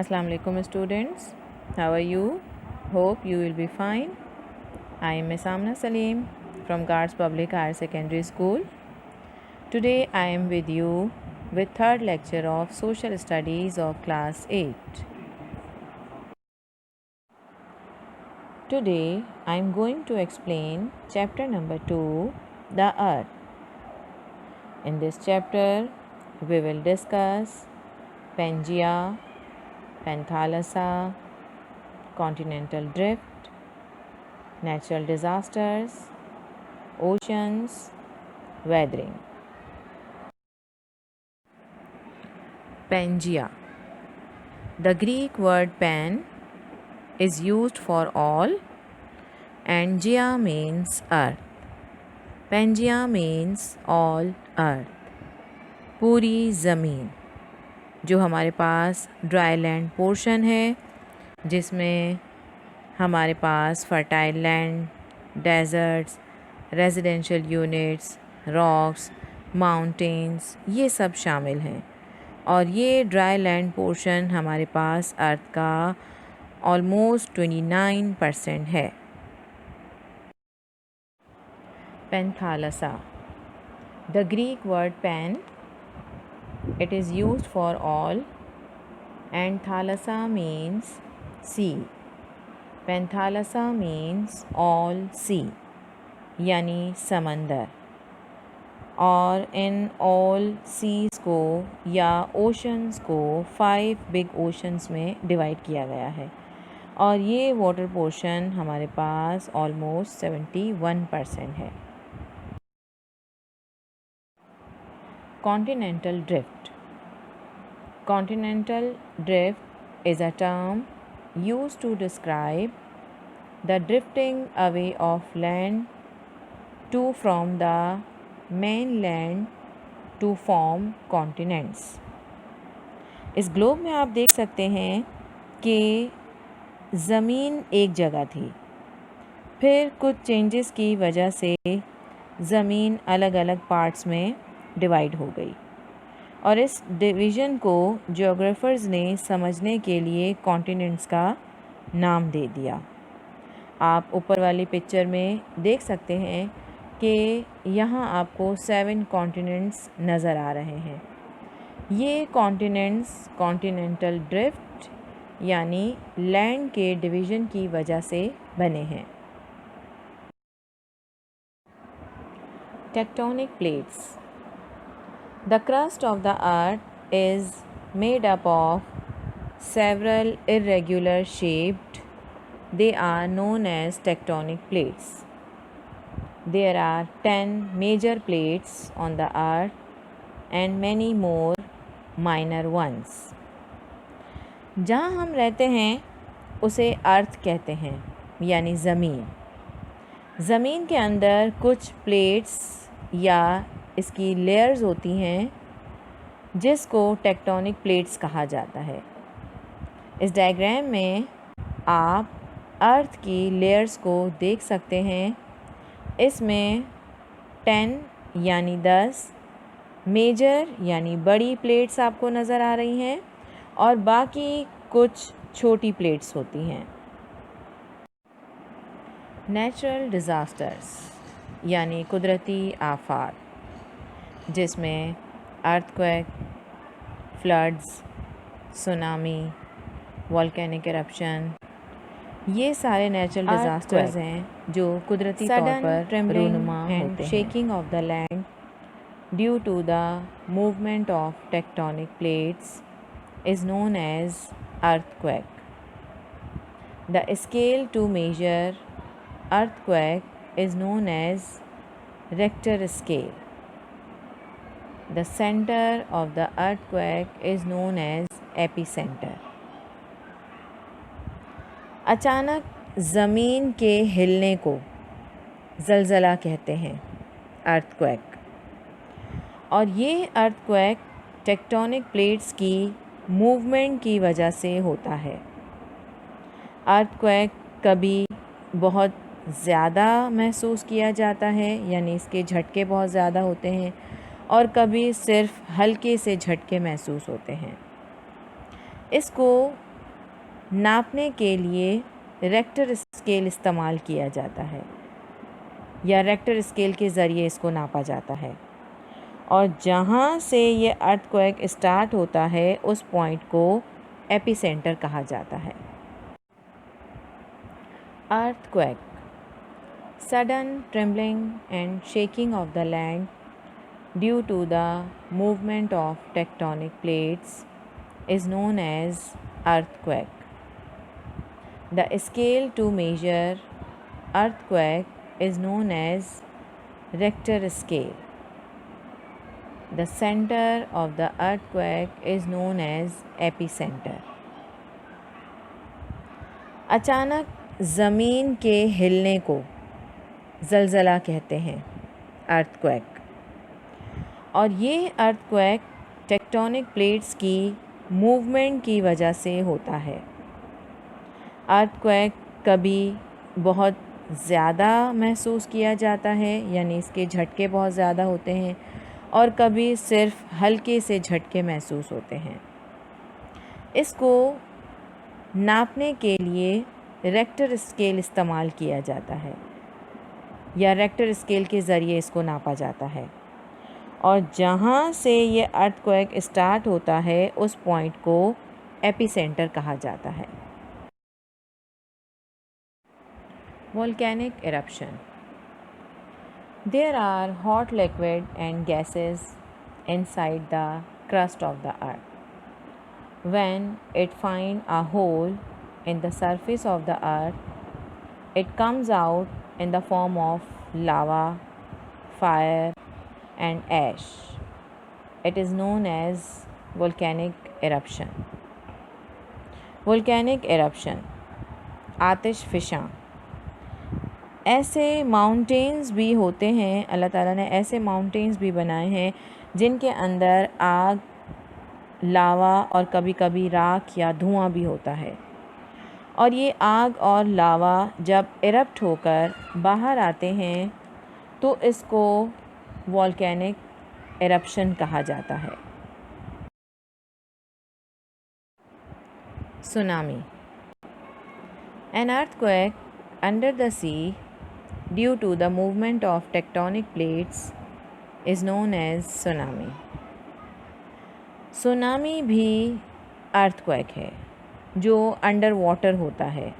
Assalamu alaikum students. How are you? Hope you will be fine. I am Miss Amna Salim from Guards Public Higher Secondary School. Today I am with you with third lecture of Social Studies of Class 8. Today I am going to explain chapter number 2, The Earth. In this chapter we will discuss Pangaea, Panthalassa, continental drift, natural disasters, oceans, weathering. Pangaea. The Greek word pan is used for all and Gaea means earth. Pangaea means all earth. पूरी ज़मीन जो हमारे पास dry land portion है, जिसमें हमारे पास fertile land, deserts, residential units, rocks, mountains, ये सब शामिल हैं। और ये ड्राई लैंड पोर्शन हमारे पास अर्थ का ऑलमोस्ट 29% है। Panthalassa. The Greek word pan, it is used for all and thalassa means sea. Panthalassa means all sea यानी समंदर। और इन ऑल सीज़ को या ओशंस को 5 बिग ओशंस में डिवाइड किया गया है और ये वाटर पोर्शन हमारे पास ऑलमोस्ट 71% है। Continental drift. Continental drift is a term used to describe the drifting away of land to from the mainland to form continents. इस ग्लोब में आप देख सकते हैं कि ज़मीन एक जगह थी, फिर कुछ चेंजेस की वजह से ज़मीन अलग अलग पार्ट्स में डिवाइड हो गई और इस डिवीज़न को ज्योग्राफर्स ने समझने के लिए कॉन्टिनेंट्स का नाम दे दिया। आप ऊपर वाली पिक्चर में देख सकते हैं कि यहाँ आपको 7 कॉन्टिनेंट्स नज़र आ रहे हैं। ये कॉन्टिनेंट्स कॉन्टिनेंटल ड्रिफ्ट यानी लैंड के डिवीज़न की वजह से बने हैं। Tectonic plates. The crust of the earth is made up of several irregular shaped. They are known as tectonic plates. There are 10 major plates on the earth and many more minor ones. जहाँ हम रहते हैं उसे अर्थ कहते हैं यानी ज़मीन। ज़मीन के अंदर कुछ प्लेट्स या इसकी लेयर्स होती हैं जिसको टेक्टोनिक प्लेट्स कहा जाता है। इस डायग्राम में आप अर्थ की लेयर्स को देख सकते हैं। इसमें 10 यानी 10 मेजर यानी बड़ी प्लेट्स आपको नज़र आ रही हैं और बाकी कुछ छोटी प्लेट्स होती हैं। नेचुरल डिज़ास्टर्स यानी कुदरती आफात, जिसमें earthquake, floods, tsunami, volcanic eruption, ये सारे नेचुरल डिज़ास्टर्स हैं जो कुदरती तौर पर रूनुमा होते हैं। Shaking of the land due to the movement of tectonic plates is known as earthquake. The scale to measure earthquake is known as Richter scale. The center of the earthquake is known as epicenter. अचानक ज़मीन के हिलने को ज़लज़ला कहते हैं, earthquake. और ये earthquake tectonic plates की मूवमेंट की वजह से होता है। अर्थक्वेक कभी बहुत ज़्यादा महसूस किया जाता है यानी इसके झटके बहुत ज़्यादा होते हैं और कभी सिर्फ हल्के से झटके महसूस होते हैं। इसको नापने के लिए रेक्टर स्केल इस्तेमाल किया जाता है या रेक्टर स्केल के ज़रिए इसको नापा जाता है। और जहाँ से ये अर्थक्वेक स्टार्ट होता है उस पॉइंट को एपिसेंटर कहा जाता है। Earthquake, sudden trembling and shaking of the land due to the movement of tectonic plates is known as earthquake. The scale to measure earthquake is known as Richter scale. The center of the earthquake is known as epicenter. अचानक ज़मीन के हिलने को ज़लज़ला कहते हैं, earthquake. और ये earthquake tectonic plates की मूवमेंट की वजह से होता है। अर्थक्वेक कभी बहुत ज़्यादा महसूस किया जाता है, यानी इसके झटके बहुत ज़्यादा होते हैं, और कभी सिर्फ हल्के से झटके महसूस होते हैं। इसको नापने के लिए रेक्टर स्केल इस्तेमाल किया जाता है या रेक्टर स्केल के ज़रिए इसको नापा जाता है। और जहाँ से ये अर्थक्वेक स्टार्ट होता है उस पॉइंट को एपिसेंटर कहा जाता है। Volcanic eruption. There are hot liquid and gases inside the crust of the earth. When it find a hole in the surface of the earth, it comes out in the form of lava, fire and ash. It is known as volcanic eruption. Volcanic eruption, आतिश फ़िशां। ऐसे mountains भी होते हैं, अल्लाह ताला ने ऐसे mountains भी बनाए हैं जिनके अंदर आग, लावा और कभी कभी राख या धुआं भी होता है। और ये आग और लावा जब इरप्ट होकर बाहर आते हैं तो इसको वोल्केनिक इरप्शन कहा जाता है। Tsunami, an earthquake under the sea due to the movement of tectonic plates is known as tsunami. Tsunami भी अर्थक्वेक है जो अंडर वाटर होता है,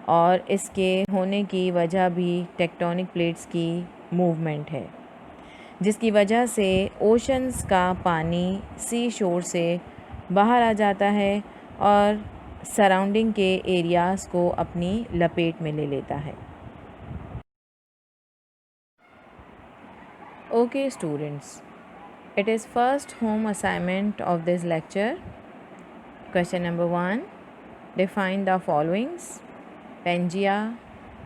और इसके होने की वजह भी टेक्टोनिक प्लेट्स की मूवमेंट है, जिसकी वजह से ओशंस का पानी सी शोर से बाहर आ जाता है और सराउंडिंग के एरियाज़ को अपनी लपेट में ले लेता है। Okay students, it is first home assignment of this lecture. Question number 1. Define the followings: Pangea,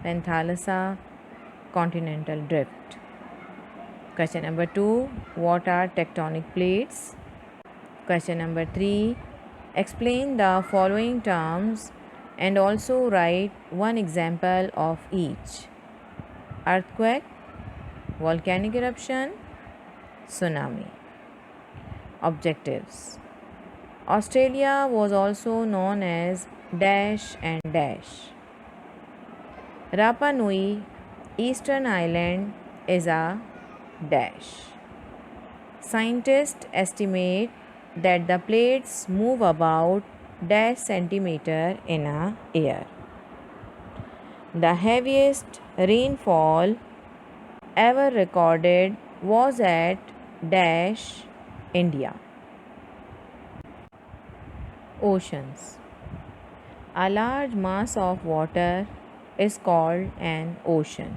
Panthalassa, continental drift. Question number 2. What are tectonic plates? Question number 3. Explain the following terms and also write one example of each: earthquake, volcanic eruption, tsunami. Objectives: Australia was also known as dash and dash. Rapa Nui, Eastern Island, is a dash. Scientists estimate that the plates move about dash centimeter in a year. The heaviest rainfall ever recorded was at dash, India. Oceans. A large mass of water is called an ocean.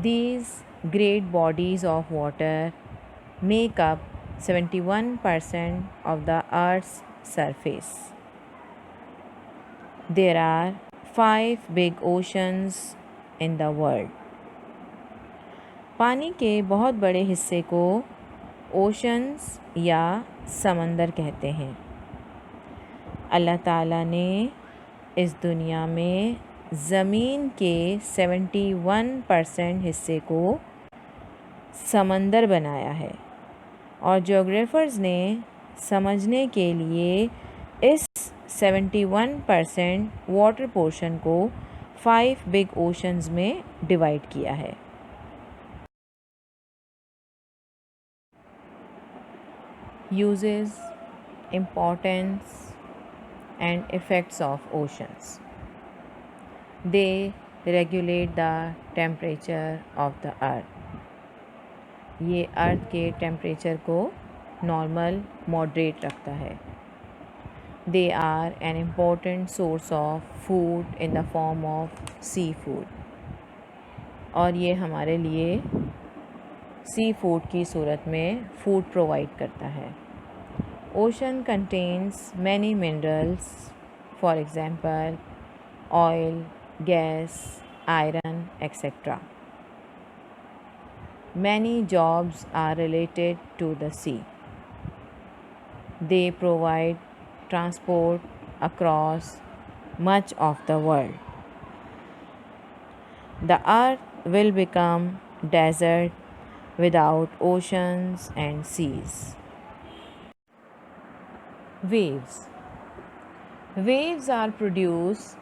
These great bodies of water make up 71% of the Earth's surface. There are 5 big oceans in the world. पानी के बहुत बड़े हिस्से को oceans या समंदर कहते हैं। अल्लाह ताला ने इस दुनिया में ज़मीन के 71% हिस्से को समंदर बनाया है, और ज्योग्राफर्स ने समझने के लिए इस 71% वाटर पोर्शन को 5 बिग ओशंस में डिवाइड किया है। Uses, importance and effects of oceans. They regulate the temperature of the earth. ये अर्थ के टेम्परेचर को नॉर्मल मॉडरेट रखता है। They are an important source of food in the form of seafood. और ये हमारे लिए सी फूड की सूरत में फूड प्रोवाइड करता है। Ocean contains many minerals, for example oil, gas, iron etcetera. Many jobs are related to the sea. They provide transport across much of the world. The earth will become desert without oceans and seas. Waves. Waves are produced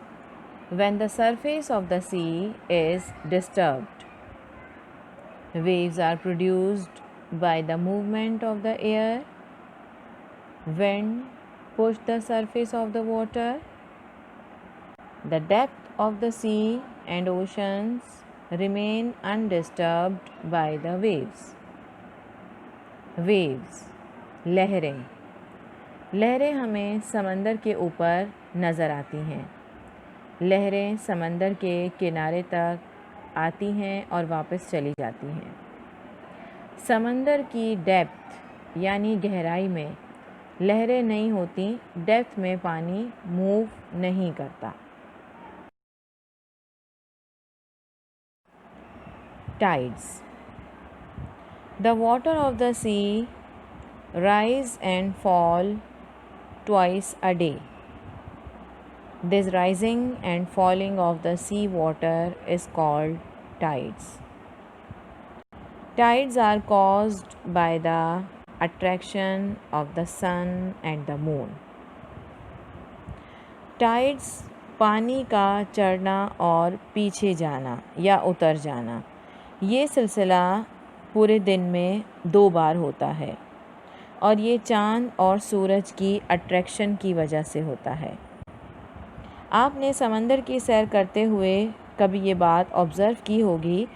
when the surface of the sea is disturbed. Waves are produced by the movement of the air. Wind pushes the surface of the water. The depth of the sea and oceans remain undisturbed by the waves. Waves, लहरें। लहरें हमें समंदर के ऊपर नज़र आती हैं। लहरें समंदर के किनारे तक आती हैं और वापस चली जाती हैं। समंदर की डेप्थ यानी गहराई में लहरें नहीं होती, डेप्थ में पानी मूव नहीं करता। Tides. The water of the sea rise and fall twice a day. This rising and falling of the sea water is called tides. Tides are caused by the attraction of the sun and the moon. Tides पानी का चढ़ना और पीछे जाना या उतर जाना, ये सिलसिला पूरे दिन में 2 बार होता है और ये चाँद और सूरज की अट्रैक्शन की वजह से होता है। आपने समंदर की सैर करते हुए कभी ये बात ऑब्ज़र्व की होगी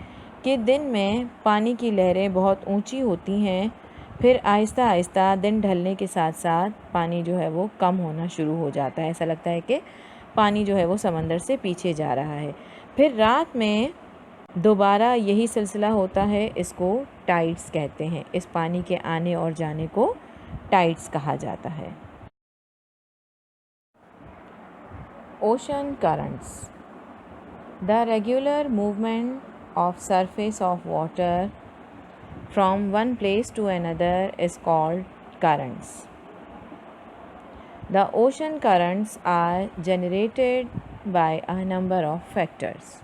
कि दिन में पानी की लहरें बहुत ऊंची होती हैं, फिर आहिस्ता आहिस्ता दिन ढलने के साथ साथ पानी जो है वो कम होना शुरू हो जाता है। ऐसा लगता है कि पानी जो है वो समंदर से पीछे जा रहा है। फिर रात में दोबारा यही सिलसिला होता है, इसको टाइड्स कहते हैं। इस पानी के आने और जाने को टाइड्स कहा जाता है। Ocean currents. The regular movement of surface of water from one place to another is called currents. The ocean currents are generated by a number of factors.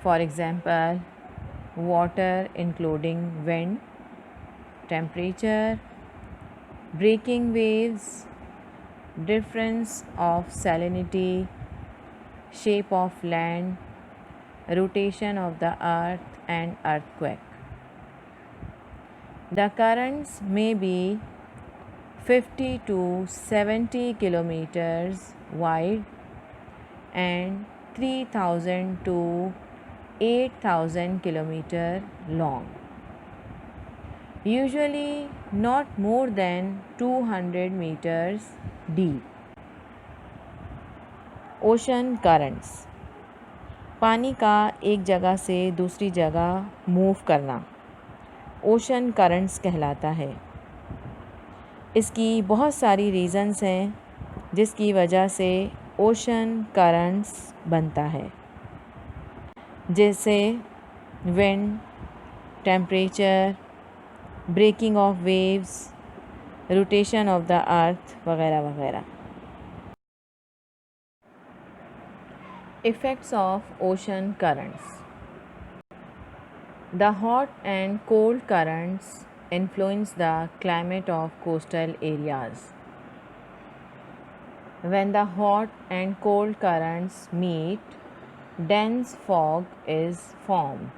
For example, water including wind, temperature, breaking waves, difference of salinity, shape of land, rotation of the earth and earthquake. The currents may be 50 to 70 kilometers wide and 3000 to 8000 kilometers long. Usually not more than 200 meters deep. Ocean currents, पानी का एक जगह से दूसरी जगह move करना ocean currents कहलाता है। इसकी बहुत सारी रीज़न्स हैं जिसकी वजह से ओशन करंट्स बनता है, जैसे wind, temperature, breaking of waves, rotation of the earth वगैरह वगैरह। Effects of ocean currents. The hot and cold currents influence the climate of coastal areas. When the hot and cold currents meet, dense fog is formed.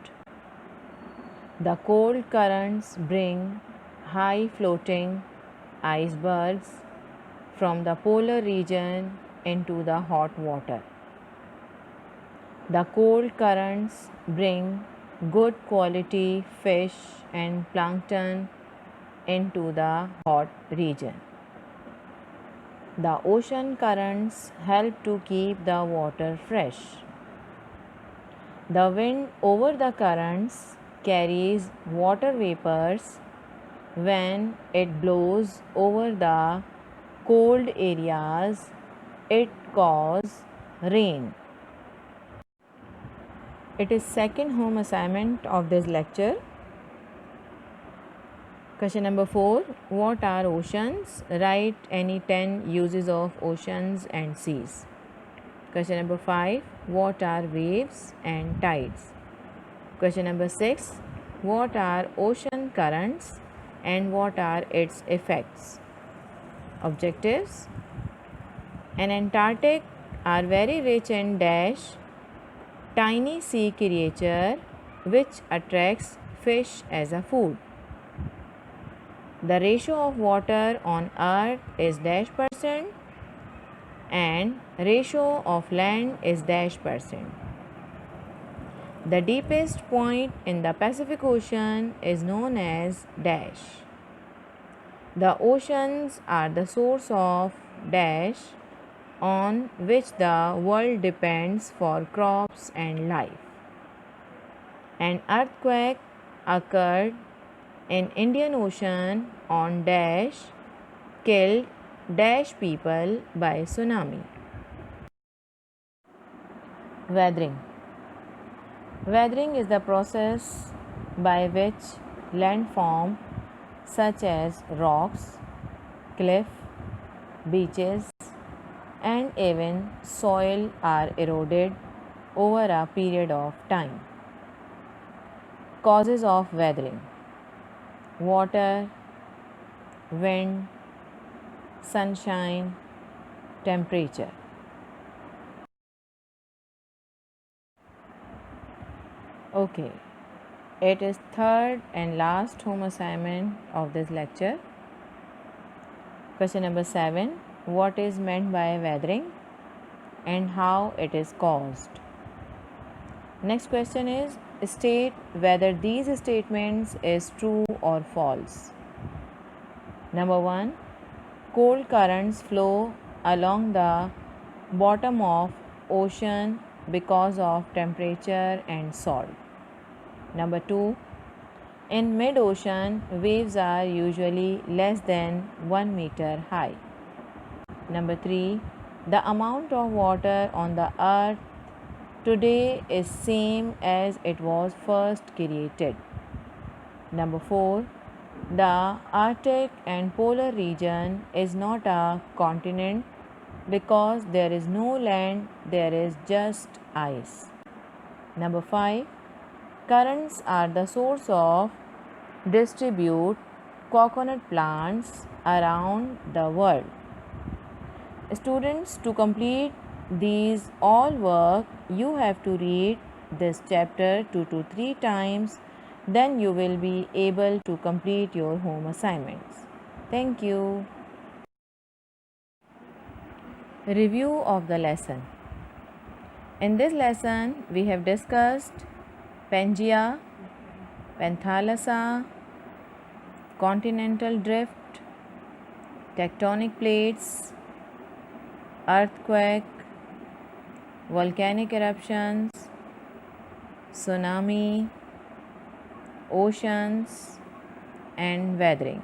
The cold currents bring high floating icebergs from the polar region into the hot water. The cold currents bring good quality fish and plankton into the hot region. The ocean currents help to keep the water fresh. The wind over the currents carries water vapors. When it blows over the cold areas, it causes rain. It is second home assignment of this lecture. Question number 4. What are oceans? Write any 10 uses of oceans and seas. Question number 5. What are waves and tides? Question number 6. What are ocean currents and what are its effects? Objectives. An Antarctic are very rich in dash tiny sea creature which attracts fish as a food. The ratio of water on earth is dash percent and ratio of land is dash percent. The deepest point in the Pacific Ocean is known as dash. The oceans are the source of dash on which the world depends for crops and life. An earthquake occurred in Indian Ocean on dash killed dash people by tsunami. Weathering. Weathering is the process by which landform such as rocks, cliff, beaches and even soil are eroded over a period of time. Causes of weathering: water, wind, sunshine, temperature. Okay, it is third and last home assignment of this lecture. Question number 7. What is meant by weathering and how it is caused? Next question is, state whether these statements is true or false. Number 1. Cold currents flow along the bottom of ocean because of temperature and salt. Number 2. In mid-ocean, waves are usually less than 1 meter high. Number 3. The amount of water on the earth today is same as it was first created. Number 4. The Arctic and polar region is not a continent because there is no land, there is just ice. Number 5. Currents are the source of distribute coconut plants around the world. Students, to complete these all work, you have to read this chapter 2 to 3 times, then you will be able to complete your home assignments. Thank you. Review of the lesson. In this lesson, we have discussed Pangaea, Panthalassa, continental drift, tectonic plates, earthquake, volcanic eruptions, tsunami, oceans, and weathering.